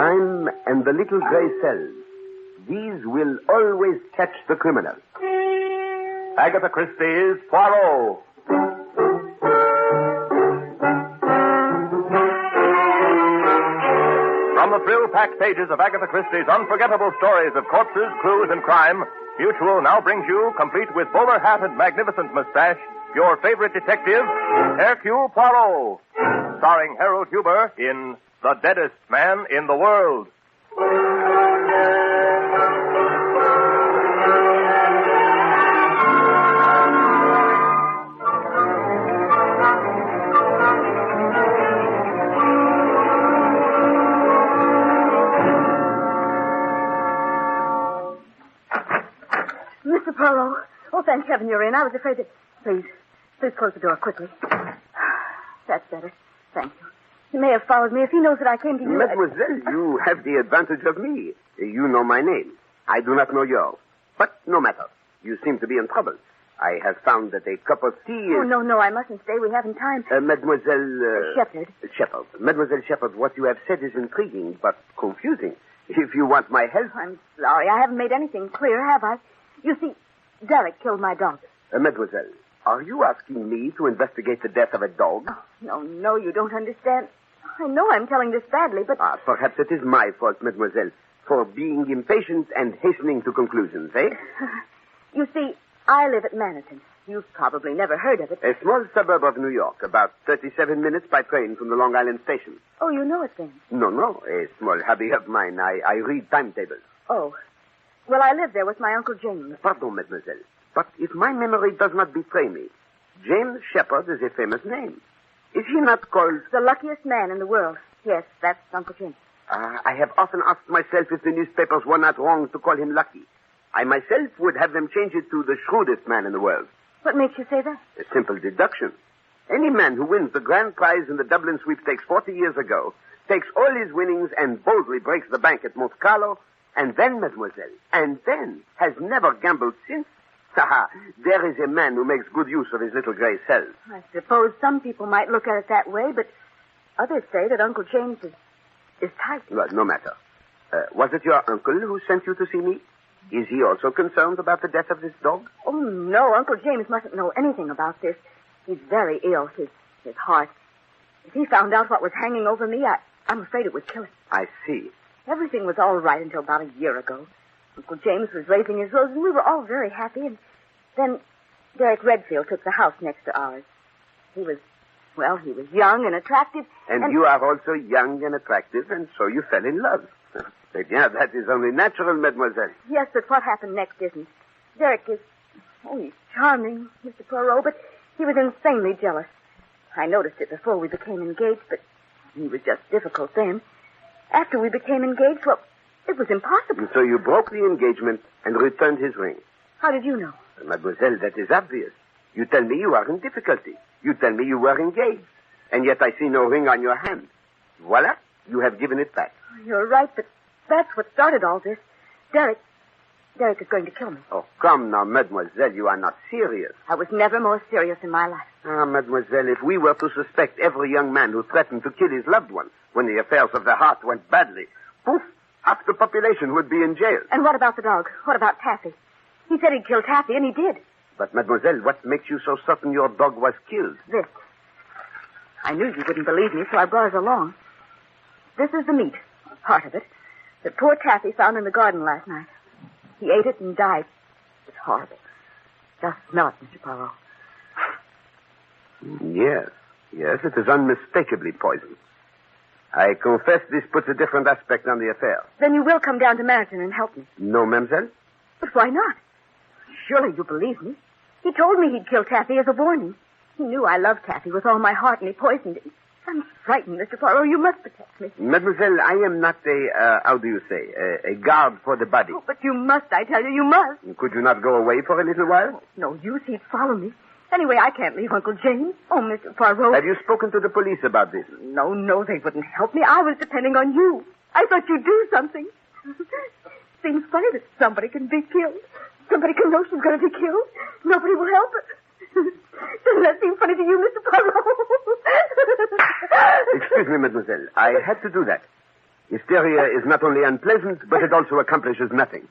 Crime and the little gray cells. These will always catch the criminal. Agatha Christie's Poirot. From the thrill-packed pages of Agatha Christie's unforgettable stories of corpses, clues, and crime, Mutual now brings you, complete with bowler hat and magnificent mustache, your favorite detective, Hercule Poirot, starring Harold Huber in The Deadest Man in the World. Mr. Poirot. Oh, thank heaven you're in. I was afraid that... Please close the door quickly. That's better. Thank you. He may have followed me if he knows that I came to you. Mademoiselle, you have the advantage of me. You know my name. I do not know yours. But no matter. You seem to be in trouble. I have found that a cup of tea is... Oh, no, I mustn't stay. We haven't time. Mademoiselle... Shepard. Shepard. Mademoiselle Shepard, what you have said is intriguing, but confusing. If you want my help... I'm sorry. I haven't made anything clear, have I? You see, Derek killed my dog. Mademoiselle, are you asking me to investigate the death of a dog? Oh, no, you don't understand. I know I'm telling this badly, but... Perhaps it is my fault, Mademoiselle, for being impatient and hastening to conclusions, eh? You see, I live at Manhattan. You've probably never heard of it. A small suburb of New York, about 37 minutes by train from the Long Island station. Oh, you know it then? No, a small hobby of mine. I read timetables. Oh. Well, I live there with my Uncle James. Pardon, Mademoiselle, but if my memory does not betray me, James Shepard is a famous name. Is he not called... The luckiest man in the world. Yes, that's Uncle James. I have often asked myself if the newspapers were not wrong to call him lucky. I myself would have them change it to the shrewdest man in the world. What makes you say that? A simple deduction. Any man who wins the grand prize in the Dublin sweepstakes 40 years ago takes all his winnings and boldly breaks the bank at Monte Carlo, and then, Mademoiselle, has never gambled since. There is a man who makes good use of his little gray cells. I suppose some people might look at it that way, but others say that Uncle James is tight. Well, no matter. Was it your uncle who sent you to see me? Is he also concerned about the death of this dog? Oh, no, Uncle James mustn't know anything about this. He's very ill, his heart. If he found out what was hanging over me, I'm afraid it would kill him. I see. Everything was all right until about a year ago. Uncle James was raising his rose, and we were all very happy. And then Derek Redfield took the house next to ours. He was young and attractive. And you are also young and attractive, and so you fell in love. Yeah, that is only natural, Mademoiselle. Yes, but what happened next isn't. Derek is... Oh, he's charming, Mr. Poirot, but he was insanely jealous. I noticed it before we became engaged, but he was just difficult then. After we became engaged, well, it was impossible. And so you broke the engagement and returned his ring. How did you know? Mademoiselle, that is obvious. You tell me you are in difficulty. You tell me you were engaged. And yet I see no ring on your hand. Voila, you have given it back. You're right, but that's what started all this. Derek is going to kill me. Oh, come now, Mademoiselle, you are not serious. I was never more serious in my life. Mademoiselle, if we were to suspect every young man who threatened to kill his loved one when the affairs of the heart went badly, poof, half the population would be in jail. And what about the dog? What about Taffy? He said he'd kill Taffy, and he did. But, Mademoiselle, what makes you so certain your dog was killed? This. I knew you wouldn't believe me, so I brought it along. This is the meat, part of it, that poor Taffy found in the garden last night. He ate it and died. It's horrible. Just smell it, Mr. Poirot. Yes, it is unmistakably poison. I confess this puts a different aspect on the affair. Then you will come down to Manhattan and help me. No, mademoiselle? But why not? Surely you believe me. He told me he'd kill Taffy as a warning. He knew I loved Taffy with all my heart, and he poisoned it. I'm frightened, Mr. Poirot. You must protect me. Mademoiselle, I am not a guard for the body. Oh, but you must, I tell you, you must. Could you not go away for a little while? No use. He'd follow me. Anyway, I can't leave Uncle James. Oh, Mr. Poirot. Have you spoken to the police about this? No, they wouldn't help me. I was depending on you. I thought you'd do something. Seems funny that somebody can be killed. Somebody can know she's going to be killed. Nobody will help her. Doesn't that seem funny to you, Mr. Poirot? Excuse me, mademoiselle. I had to do that. Hysteria is not only unpleasant, but it also accomplishes nothing.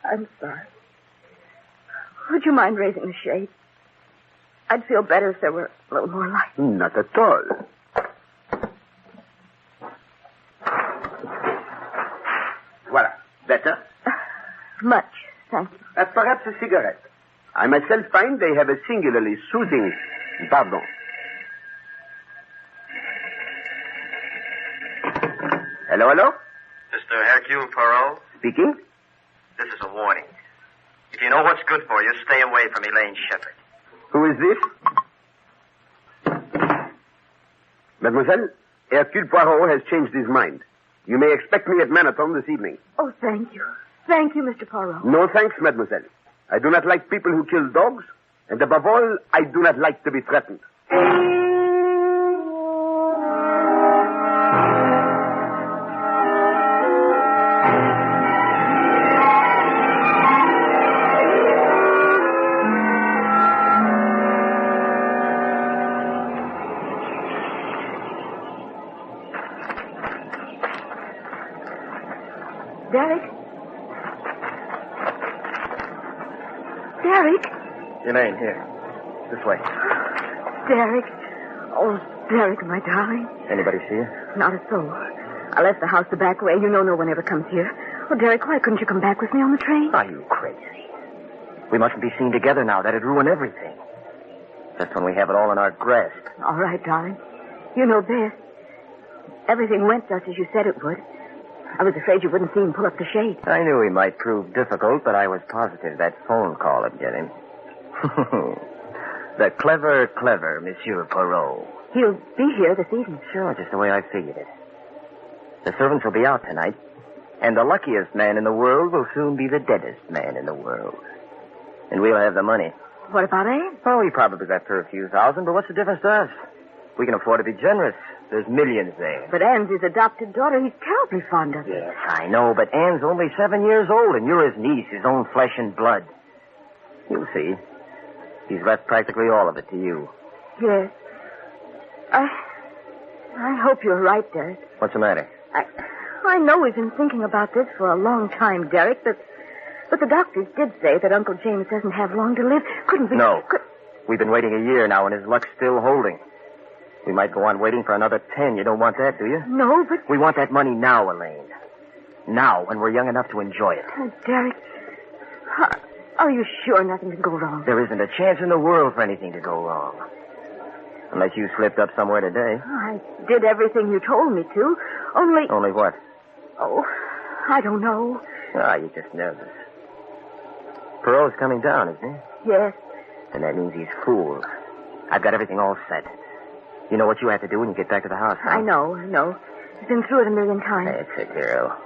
I'm sorry. Would you mind raising the shade? I'd feel better if there were a little more light. Not at all. Voilà. Better? Much, thank you. Perhaps a cigarette. I myself find they have a singularly soothing... Pardon. Hello, hello? Mr. Hercule Poirot? Speaking? This is a warning. If you know what's good for you, stay away from Elaine Shepard. Who is this? Mademoiselle, Hercule Poirot has changed his mind. You may expect me at Manaton this evening. Oh, thank you. Thank you, Mr. Poirot. No thanks, mademoiselle. I do not like people who kill dogs, and above all, I do not like to be threatened. Derek? Derek? Elaine, here. This way. Derek. Oh, Derek, my darling. Anybody see you? Not a soul. I left the house the back way. You know no one ever comes here. Oh, Derek, why couldn't you come back with me on the train? Are you crazy? We mustn't be seen together now. That'd ruin everything. Just when we have it all in our grasp. All right, darling. You know best. Everything went just as you said it would. I was afraid you wouldn't see him pull up the shade. I knew he might prove difficult, but I was positive that phone call would get him. The clever Monsieur Poirot. He'll be here this evening. Sure, just the way I figured it. The servants will be out tonight, and the luckiest man in the world will soon be the deadest man in the world. And we'll have the money. What about Anne? Oh, he probably got for a few thousand, but what's the difference to us? We can afford to be generous. There's millions there. But Anne's his adopted daughter. He's terribly fond of her. Yes, I know, but Anne's only 7 years old, and you're his niece, his own flesh and blood. You'll see. He's left practically all of it to you. Yes. I hope you're right, Derek. What's the matter? I know we've been thinking about this for a long time, Derek, but the doctors did say that Uncle James doesn't have long to live. Couldn't we... No. We've been waiting a year now, and his luck's still holding. We might go on waiting for another 10. You don't want that, do you? No, but... We want that money now, Elaine. Now, when we're young enough to enjoy it. Oh, Derek, are you sure nothing can go wrong? There isn't a chance in the world for anything to go wrong. Unless you slipped up somewhere today. I did everything you told me to, only... Only what? Oh, I don't know. Ah, you're just nervous. Poirot's coming down, isn't he? Yes. And that means he's fooled. I've got everything all set. You know what you have to do when you get back to the house, huh? I know. I've been through it a million times. That's a girl.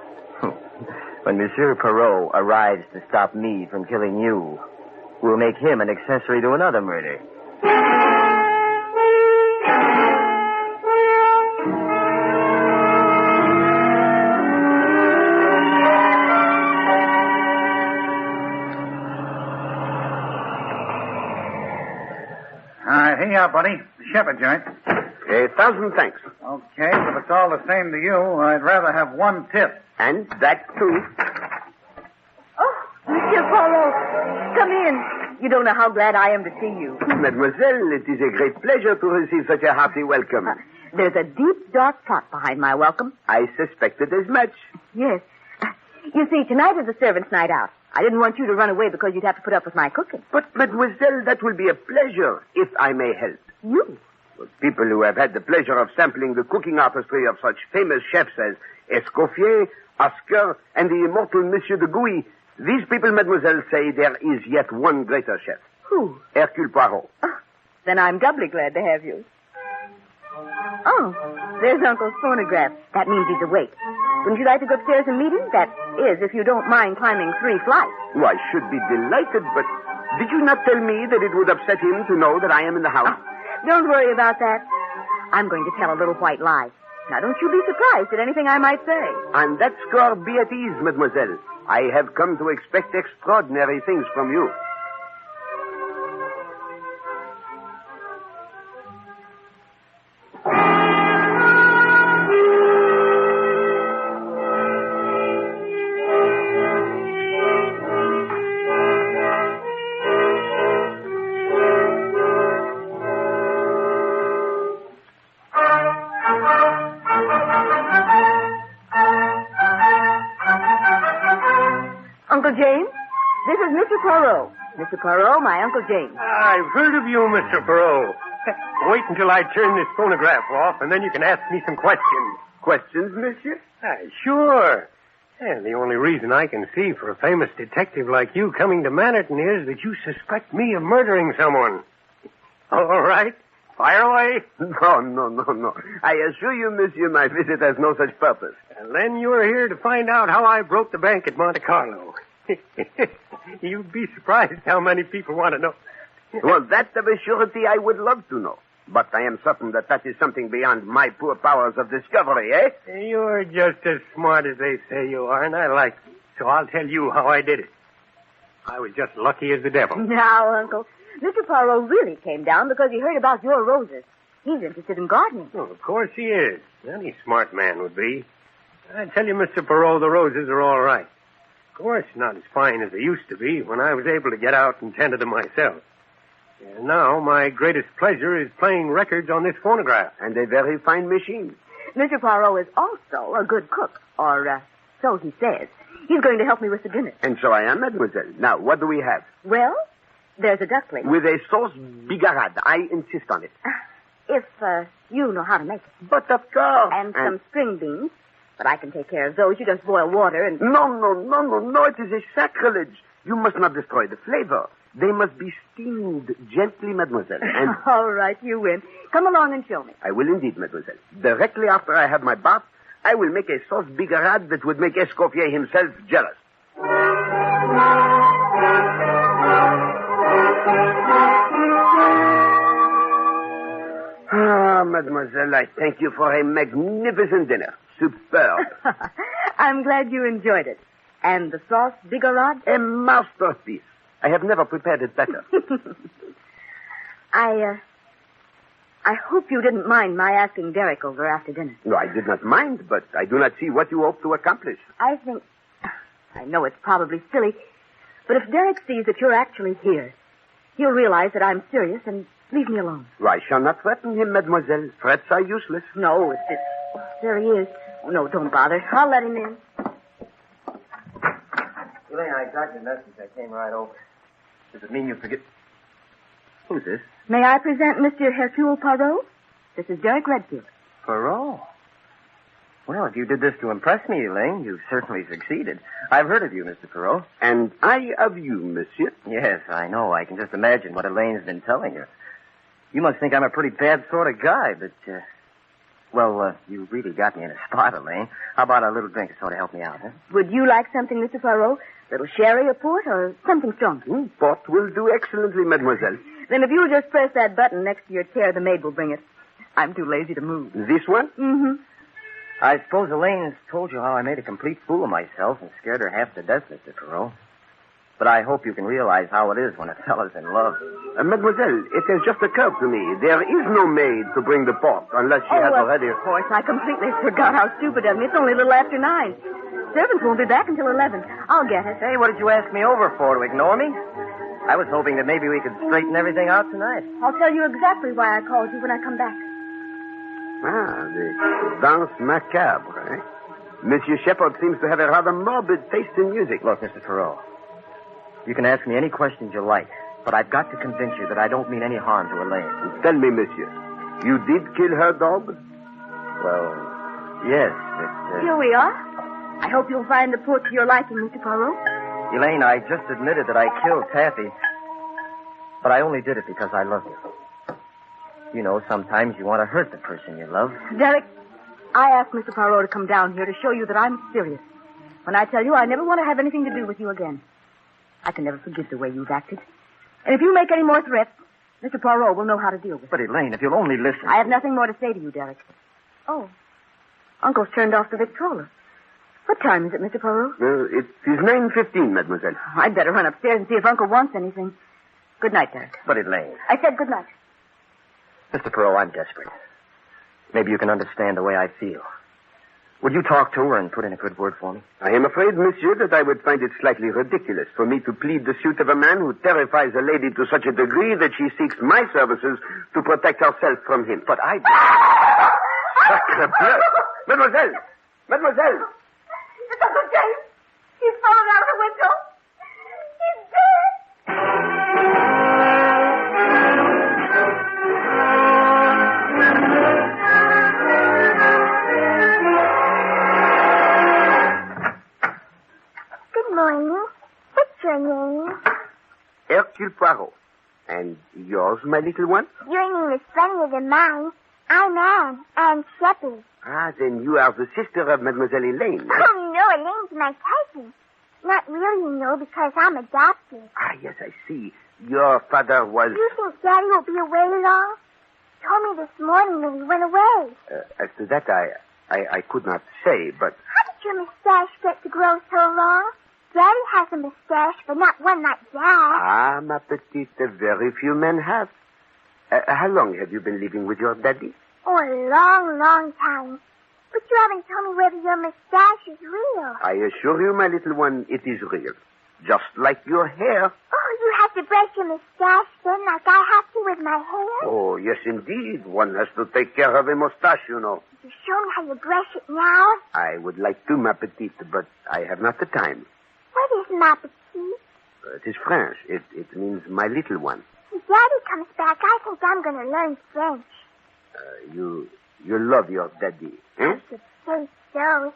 When Monsieur Poirot arrives to stop me from killing you, we'll make him an accessory to another murder. Here you are, buddy. Shepard joint. 1,000 thanks. Okay, but if it's all the same to you, I'd rather have one tip. And that, too. Oh, Monsieur Poirot, come in. You don't know how glad I am to see you. Mademoiselle, it is a great pleasure to receive such a hearty welcome. There's a deep, dark plot behind my welcome. I suspected as much. Yes. You see, tonight is the servants' night out. I didn't want you to run away because you'd have to put up with my cooking. But, mademoiselle, that will be a pleasure, if I may help. You? Well, people who have had the pleasure of sampling the cooking artistry of such famous chefs as Escoffier, Oscar, and the immortal Monsieur de Gouy, these people, mademoiselle, say there is yet one greater chef. Who? Hercule Poirot. Oh, then I'm doubly glad to have you. Oh, there's Uncle's phonograph. That means he's awake. Wouldn't you like to go upstairs and meet him? That is, if you don't mind climbing 3 flights. Oh, I should be delighted, but did you not tell me that it would upset him to know that I am in the house? Don't worry about that. I'm going to tell a little white lie. Now, don't you be surprised at anything I might say. On that score, be at ease, mademoiselle. I have come to expect extraordinary things from you. Poirot. Mr. Poirot, my Uncle James. I've heard of you, Mr. Poirot. Wait until I turn this phonograph off, and then you can ask me some questions. Questions, monsieur? Sure. And the only reason I can see for a famous detective like you coming to Manhattan is that you suspect me of murdering someone. All right. Fire away. No. I assure you, monsieur, my visit has no such purpose. And then you're here to find out how I broke the bank at Monte Carlo. You'd be surprised how many people want to know. Well, that of a surety I would love to know. But I am certain that is something beyond my poor powers of discovery, eh? You're just as smart as they say you are, and I like you. So I'll tell you how I did it. I was just lucky as the devil. Now, Uncle, Mr. Poirot really came down because he heard about your roses. He's interested in gardening. Well, of course he is. Any smart man would be. I tell you, Mr. Poirot, the roses are all right. Of course, not as fine as they used to be when I was able to get out and tend to them myself. And now my greatest pleasure is playing records on this phonograph. And a very fine machine. Mr. Poirot is also a good cook, or so he says. He's going to help me with the dinner. And so I am, mademoiselle. Now, what do we have? Well, there's a duckling. With a sauce bigarade. I insist on it. If you know how to make it. But of course. And some string beans. But I can take care of those. You just boil water and... No. It is a sacrilege. You must not destroy the flavor. They must be steamed gently, mademoiselle. And all right, you win. Come along and show me. I will indeed, mademoiselle. Directly after I have my bath, I will make a sauce bigarade that would make Escoffier himself jealous. Ah, mademoiselle, I thank you for a magnificent dinner. Superb. I'm glad you enjoyed it. And the sauce bigarade? A masterpiece. I have never prepared it better. I hope you didn't mind my asking Derek over after dinner. No, I did not mind, but I do not see what you hope to accomplish. I know it's probably silly, but if Derek sees that you're actually here, he'll realize that I'm serious and leave me alone. I shall not threaten him, mademoiselle. Threats are useless. No, it's just... There he is. Oh, no, don't bother. I'll let him in. Elaine, I got your message. I came right over. Does it mean you forget... Who's this? May I present Mr. Hercule Poirot? This is Derek Redfield. Poirot? Well, if you did this to impress me, Elaine, you've certainly succeeded. I've heard of you, Mr. Poirot. And I of you, monsieur. Yes, I know. I can just imagine what Elaine's been telling you. You must think I'm a pretty bad sort of guy, but, you really got me in a spot, Elaine. How about a little drink to sort of help me out, huh? Would you like something, Mr. Poirot? Little sherry or port or something stronger? Port will do excellently, mademoiselle. Then if you'll just press that button next to your chair, the maid will bring it. I'm too lazy to move. This one? Mm-hmm. I suppose Elaine's told you how I made a complete fool of myself and scared her half to death, Mr. Poirot. But I hope you can realize how it is when a fella's in love. Mademoiselle, it has just occurred to me. There is no maid to bring the port unless she has already... Of course. I completely forgot how stupid of me. It's only a little after 9. Servants won't be back until 11. I'll get it. Hey, what did you ask me over for? To ignore me? I was hoping that maybe we could straighten everything out tonight. I'll tell you exactly why I called you when I come back. The danse macabre, eh? Monsieur Shepard seems to have a rather morbid taste in music. Look, Mr. Poirot, you can ask me any questions you like, but I've got to convince you that I don't mean any harm to Elaine. Tell me, monsieur, you did kill her dog? Well, yes, Here we are. I hope you'll find the port to your liking, Mr. Poirot. Elaine, I just admitted that I killed Taffy, but I only did it because I love you. You know, sometimes you want to hurt the person you love. Derek, I asked Mr. Poirot to come down here to show you that I'm serious. When I tell you I never want to have anything to do with you again. I can never forgive the way you've acted. And if you make any more threats, Mr. Poirot will know how to deal with it. But, Elaine, if you'll only listen... I have nothing more to say to you, Derek. Oh, Uncle's turned off the Victrola. What time is it, Mr. Poirot? It is 9:15, mademoiselle. I'd better run upstairs and see if Uncle wants anything. Good night, Derek. But, Elaine... I said good night. Mr. Poirot, I'm desperate. Maybe you can understand the way I feel. Would you talk to her and put in a good word for me? I am afraid, monsieur, that I would find it slightly ridiculous for me to plead the suit of a man who terrifies a lady to such a degree that she seeks my services to protect herself from him. But I... Sacre bleu! Mademoiselle! Mademoiselle! It's Uncle James. He's fallen out of the window. He's dead. yours, my little one? Your name is funnier than mine. I'm Anne Shepard. Ah, then you are the sister of Mademoiselle Elaine. Oh, no, Elaine's my cousin. Not really, because I'm adopted. Ah, yes, I see. Your father was... Do you think Daddy will be away long? He told me this morning that he went away. As to that, I could not say, but... How did your mustache get to grow so long? Daddy has a mustache, but not one like that. Ah, ma petite, very few men have. How long have you been living with your daddy? Oh, a long, long time. But you haven't told me whether your mustache is real. I assure you, my little one, it is real. Just like your hair. Oh, you have to brush your mustache then, like I have to with my hair? Oh, yes, indeed. One has to take care of a mustache, you know. Could you show me how you brush it now? I would like to, ma petite, but I have not the time. What is ma petite? It is French. It means my little one. When Daddy comes back, I think I'm going to learn French. You love your daddy, eh? I should say so.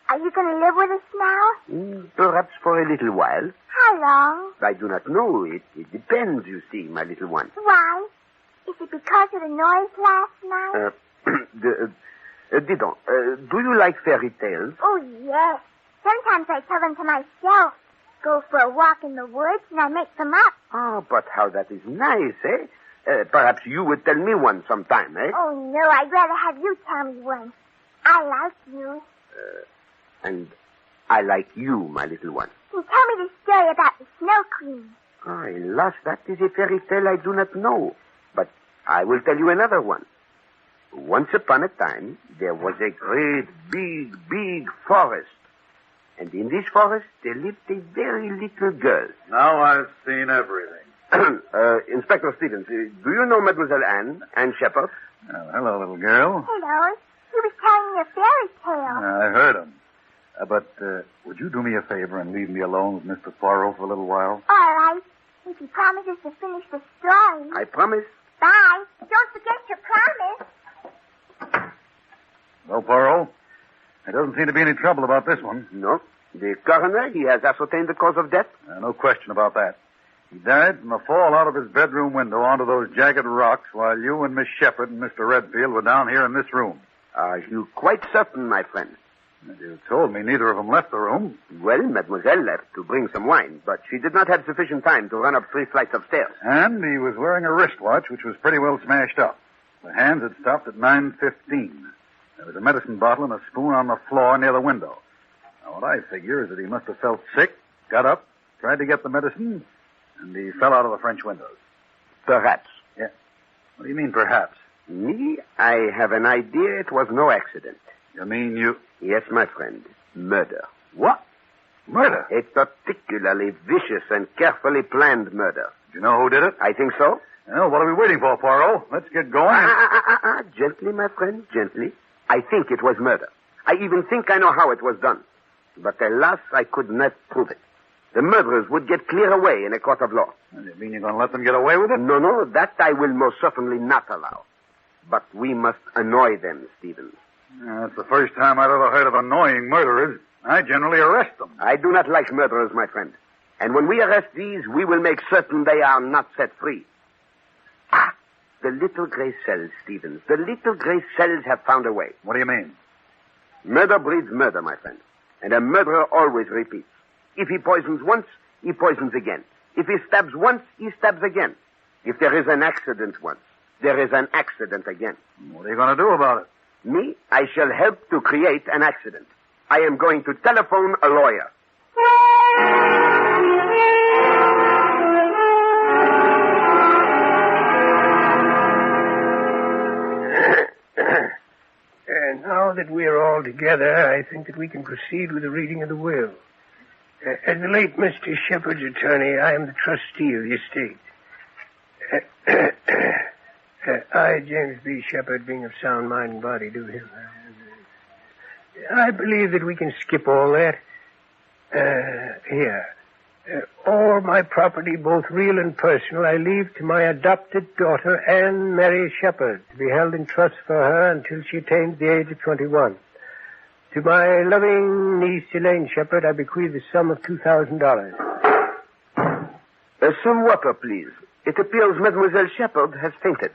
Are you going to live with us now? Perhaps for a little while. How long? I do not know. It depends, you see, my little one. Why? Is it because of the noise last night? Dis donc, do you like fairy tales? Oh, yes. Sometimes I tell them to myself. Go for a walk in the woods and I make them up. Oh, but how that is nice, eh? Perhaps you would tell me one sometime, eh? Oh, no, I'd rather have you tell me one. I like you. And I like you, my little one. Can you tell me the story about the Snow Queen? Oh, alas, that is a fairy tale I do not know. But I will tell you another one. Once upon a time, there was a great, big forest. And in this forest, there lived a very little girl. Now I've seen everything. Inspector Stevens, do you know Mademoiselle Anne Shepard? Hello, little girl. Hello. He was telling me a fairy tale. I heard him. But would you do me a favor and leave me alone with Mr. Poirot for a little while? All right. If he promises to finish the story. I promise. Bye. Don't forget your promise. Well, Poirot, there doesn't seem to be any trouble about this one. No. The coroner, he has ascertained the cause of death? No question about that. He died from a fall out of his bedroom window onto those jagged rocks while you and Miss Shepard and Mr. Redfield were down here in this room. Are you quite certain, my friend? You told me neither of them left the room. Well, Mademoiselle left to bring some wine, but she did not have sufficient time to run up 3 flights of stairs. And he was wearing a wristwatch, which was pretty well smashed up. The hands had stopped at 9:15. There was a medicine bottle and a spoon on the floor near the window. Now, what I figure is that he must have felt sick, got up, tried to get the medicine, and he fell out of the French windows. Perhaps. Yeah. What do you mean, perhaps? Me, I have an idea it was no accident. You mean you... Yes, my friend. Murder. What? Murder? A particularly vicious and carefully planned murder. Do you know who did it? I think so. Well, what are we waiting for, Poirot? Let's get going. Gently, my friend, gently. I think it was murder. I even think I know how it was done. But alas, I could not prove it. The murderers would get clear away in a court of law. You mean you're going to let them get away with it? No, that I will most certainly not allow. But we must annoy them, Stevens. That's the first time I've ever heard of annoying murderers. I generally arrest them. I do not like murderers, my friend. And when we arrest these, we will make certain they are not set free. Ah, the little gray cells, Stevens. The little gray cells have found a way. What do you mean? Murder breeds murder, my friend. And a murderer always repeats. If he poisons once, he poisons again. If he stabs once, he stabs again. If there is an accident once, there is an accident again. What are you going to do about it? Me, I shall help to create an accident. I am going to telephone a lawyer. And now that we are all together, I think that we can proceed with the reading of the will. As the late Mr. Shepard's attorney, I am the trustee of the estate. I, James B. Shepard, being of sound mind and body, do him. I believe that we can skip all that. Here. All my property, both real and personal, I leave to my adopted daughter, Anne Mary Shepard, to be held in trust for her until she attains the age of 21. To my loving niece, Elaine Shepard, I bequeath the sum of $2,000. Some water, please. It appears Mademoiselle Shepard has fainted.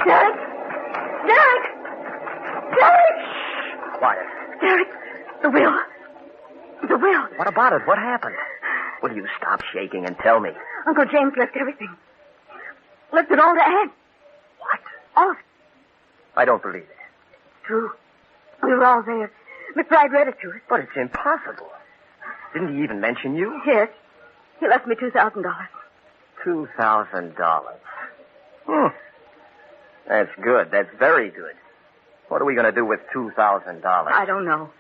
Derek! Derek! Derek! Quiet. Derek! The will. The will. What about it? What happened? Will you stop shaking and tell me? Uncle James left everything. Left it all to Anne. What? All of it. I don't believe it. True. We were all there. McBride read it to us. But it's impossible. Didn't he even mention you? Yes. He left me $2,000. $2,000. That's good. That's very good. What are we going to do with $2,000? I don't know.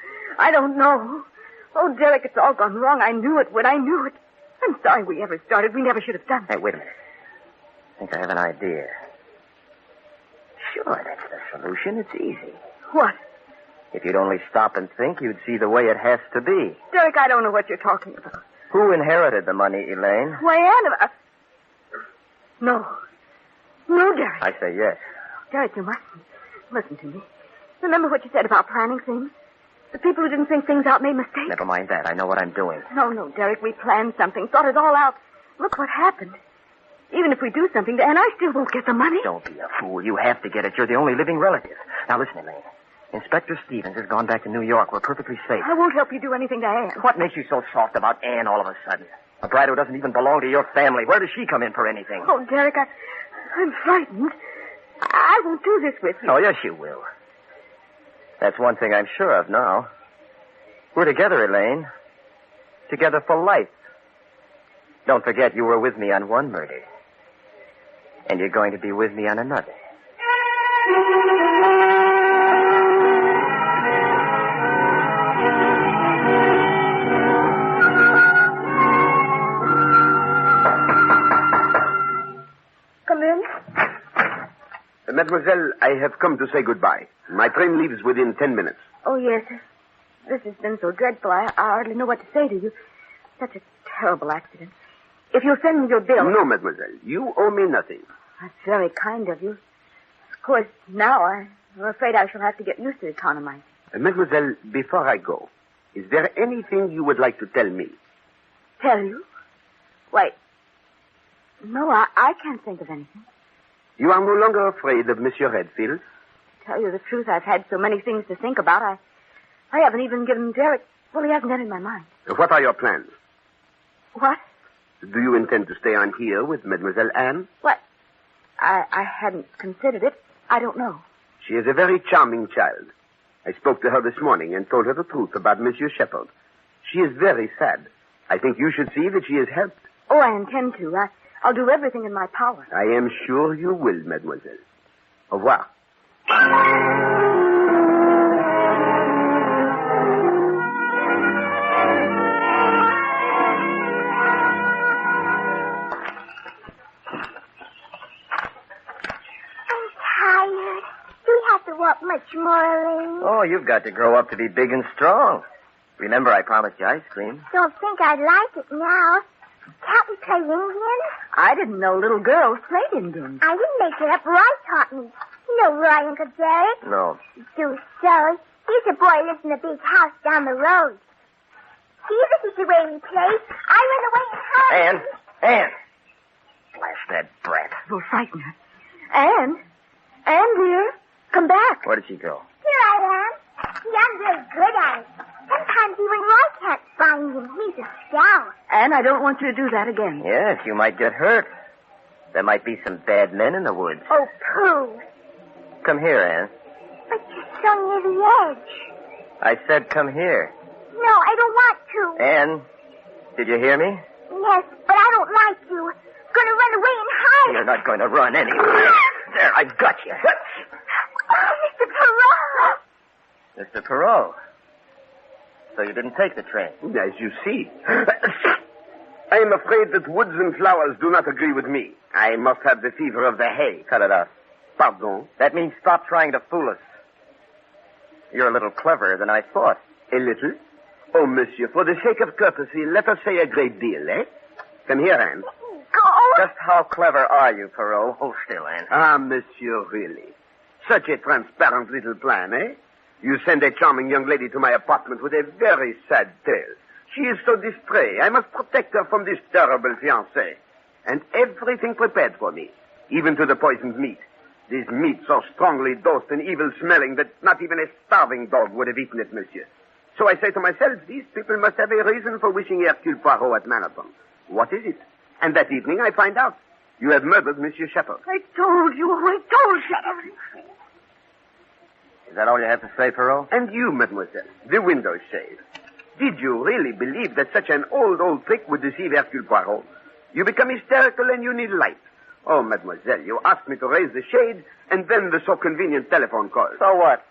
Oh, Derek, it's all gone wrong. I knew it when I knew it. I'm sorry we ever started. We never should have done it. Hey, wait a minute. I think I have an idea. Sure, that's the solution. It's easy. What? If you'd only stop and think, you'd see the way it has to be. Derek, I don't know what you're talking about. Who inherited the money, Elaine? Why, Anne... No. No, Derek. I say yes. Derek, you mustn't. Listen to me. Remember what you said about planning things? The people who didn't think things out made mistakes. Never mind that. I know what I'm doing. No, Derek, we planned something, thought it all out. Look what happened. Even if we do something to Anne, I still won't get the money. Don't be a fool. You have to get it. You're the only living relative. Now, listen, Elaine. Inspector Stevens has gone back to New York. We're perfectly safe. I won't help you do anything to Anne. What makes you so soft about Anne all of a sudden? A bride who doesn't even belong to your family. Where does she come in for anything? Oh, Derek, I'm frightened. I won't do this with you. Oh, yes, you will. That's one thing I'm sure of now. We're together, Elaine. Together for life. Don't forget you were with me on one murder. And you're going to be with me on another. Come in. Mademoiselle, I have come to say goodbye. My train leaves within 10 minutes. Oh, yes. This has been so dreadful. I hardly know what to say to you. Such a terrible accident. If you'll send me your bill... No, mademoiselle. You owe me nothing. That's very kind of you. Of course, now I'm afraid I shall have to get used to economizing. Mademoiselle, before I go, is there anything you would like to tell me? Tell you? Why, no, I can't think of anything. You are no longer afraid of Monsieur Redfield? To tell you the truth, I've had so many things to think about. I haven't even given Derek... Well, he hasn't entered my mind. What are your plans? What? Do you intend to stay on here with Mademoiselle Anne? What? I hadn't considered it. I don't know. She is a very charming child. I spoke to her this morning and told her the truth about Monsieur Shepard. She is very sad. I think you should see that she is helped. Oh, I intend to. I'll do everything in my power. I am sure you will, mademoiselle. Au revoir. Walk much more, Elaine. Oh, you've got to grow up to be big and strong. Remember, I promised you ice cream. Don't think I'd like it now. Can't we play Indian? I didn't know little girls played Indian. I didn't make it up. Roy taught me. You know Roy, Uncle Derek? No. Do so. He's a boy who lives in a big house down the road. See, this is the way we play. I run away and hide. Anne! Blast that brat. You'll frighten her. Anne, dear. Come back. Where did she go? Here I am. See, I'm very good at it. Sometimes even Roy can't find him. He's a scout. Anne, I don't want you to do that again. Yes, you might get hurt. There might be some bad men in the woods. Oh, pooh. Come here, Anne. But you're so near the edge. I said come here. No, I don't want to. Anne, did you hear me? Yes, but I don't like you. I'm going to run away and hide. You're not going to run anywhere. There, I got you. Oh, Mr. Poirot. Mr. Poirot. So you didn't take the train? As you see. I am afraid that woods and flowers do not agree with me. I must have the fever of the hay. Cut it out. Pardon? That means stop trying to fool us. You're a little cleverer than I thought. A little? Oh, monsieur, for the sake of courtesy, let us say a great deal, eh? Come here, Anne. Go. Just how clever are you, Poirot? Hold still, Anne. Ah, monsieur, really. Such a transparent little plan, eh? You send a charming young lady to my apartment with a very sad tale. She is so distrait. I must protect her from this terrible fiancé. And everything prepared for me, even to the poisoned meat. This meat so strongly dosed and evil-smelling that not even a starving dog would have eaten it, monsieur. So I say to myself, these people must have a reason for wishing Hercule Poirot at Manhattan. What is it? And that evening I find out. You have murdered Monsieur Shepard. I told Shepard. Is that all you have to say, Poirot? And you, mademoiselle, the window shade. Did you really believe that such an old trick would deceive Hercule Poirot? You become hysterical and you need light. Oh, mademoiselle, you asked me to raise the shade, and then the so convenient telephone call. So what?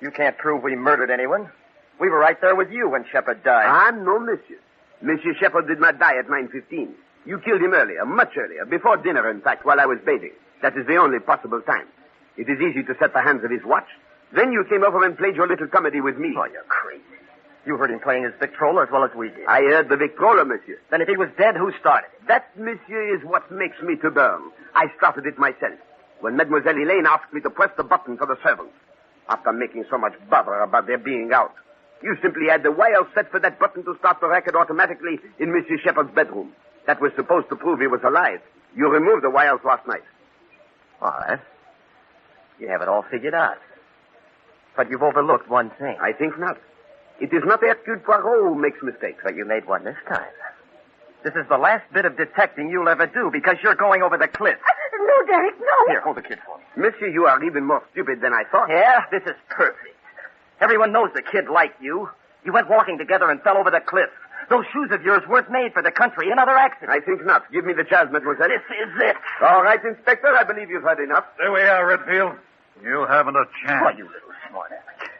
You can't prove we murdered anyone. We were right there with you when Shepard died. Ah, no, monsieur. Monsieur Shepard did not die at 9:15. You killed him earlier, much earlier, before dinner, in fact, while I was bathing. That is the only possible time. It is easy to set the hands of his watch. Then you came over and played your little comedy with me. Oh, you're crazy. You heard him playing his Victrola as well as we did. I heard the Victrola, monsieur. Then if he was dead, who started it? That, monsieur, is what makes me to burn. I started it myself, when Mademoiselle Elaine asked me to press the button for the servants. After making so much bother about their being out, you simply had the wire set for that button to start the racket automatically in Monsieur Shepard's bedroom. That was supposed to prove he was alive. You removed the wires last night. All right. You have it all figured out. But you've overlooked one thing. I think not. It is not Hercule Poirot who makes mistakes. But you made one this time. This is the last bit of detecting you'll ever do because you're going over the cliff. No, Derek, no. Here, hold the kid for me. Monsieur, you are even more stupid than I thought. Yeah, this is perfect. Everyone knows the kid liked you. You went walking together and fell over the cliff. Those shoes of yours weren't made for the country. Another accident. I think not. Give me the chance, mademoiselle. This is it. All right, Inspector. I believe you've heard enough. There we are, Redfield. You haven't a chance. Why, you little smart aleck.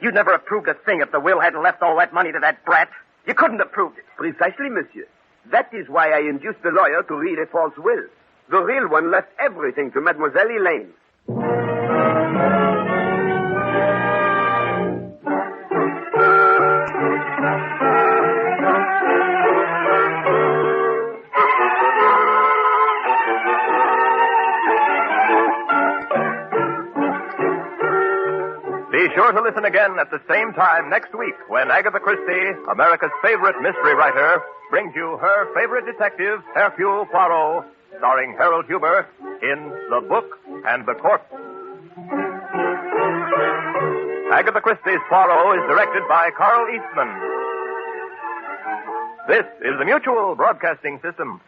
You'd never have proved a thing if the will hadn't left all that money to that brat. You couldn't have proved it. Precisely, monsieur. That is why I induced the lawyer to read a false will. The real one left everything to Mademoiselle Elaine. Be sure to listen again at the same time next week when Agatha Christie, America's favorite mystery writer, brings you her favorite detective, Hercule Poirot, starring Harold Huber in The Book and the Corpse. Agatha Christie's Poirot is directed by Carl Eastman. This is the Mutual Broadcasting System.